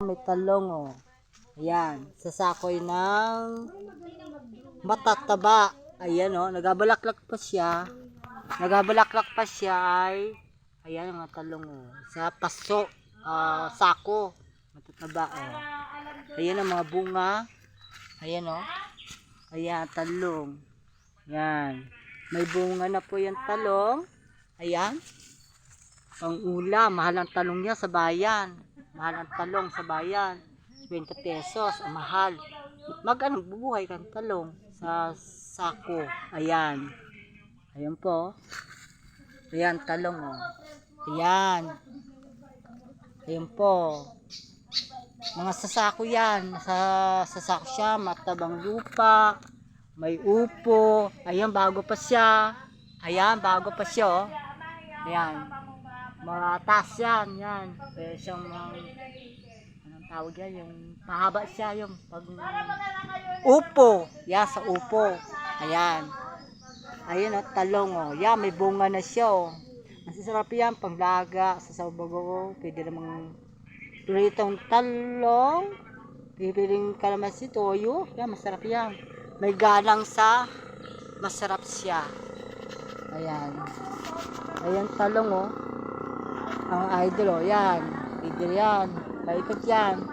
May talong oh. Ayan, sasakoy ng matataba. Ayan oh, nagabalaklak pa siya. Nagabalaklak pa siya ay ayan ang mga talong oh. Sa paso, sako. Matataba oh. Ayan ang mga bunga. Ayan oh. Ayan, talong. Ayan. May bunga na po yung talong. Ayan. Pang ulam, mahal ang talong niya sa bayan. Mahal ang talong sa bayan. 20 pesos, ang mahal. Magkano bubuhay kang talong sa sako. Ayan. Ayan po. Ayan, talong oh. Ayan. Ayan po. Mga sasako yan. Sasako siya, matabang lupa. May upo. Ayan, bago pa siya. Ayan, bago pa siya oh. Ayan. Mataas yan. Yan. Pwede siyang anong tawag yan? Yung pahaba siya. Yung pag upo. Yan, sa upo. Ayan. Ayan oh, talong oh. Yan, may bunga na siya oh. Masasarap yan, panglaga, sa sabago. Pwede namang pritong talong. Pipiling kalamansi, toyo. Yan, masarap yan. May galang sa masarap siya. Ayan. Ayan, talong oh. Ang idol oh. Yan. Idol yan. Paikot yan.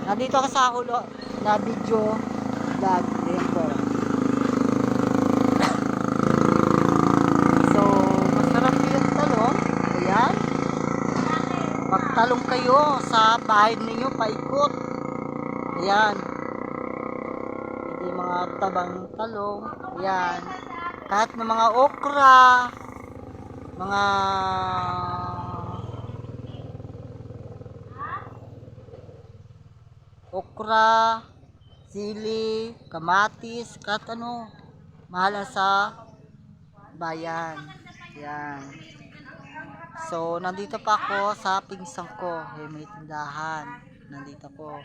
Nandito ka sa ulo na video vlog. Ayan po. So, masarap yung talong. Ayan. Magtalong kayo sa bahay ninyo, paikot. Ayan. Hindi mga tabang talong. Ayan. Kahit ng mga okra, mga okra, sili, kamatis, kahit ano, mahal sa bayan. Ayan. So, nandito pa ako sa pinsang ko. May tindahan. Nandito ko.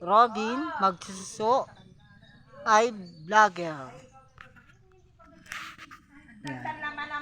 Robin Magsuso ay vlogger. Ayan.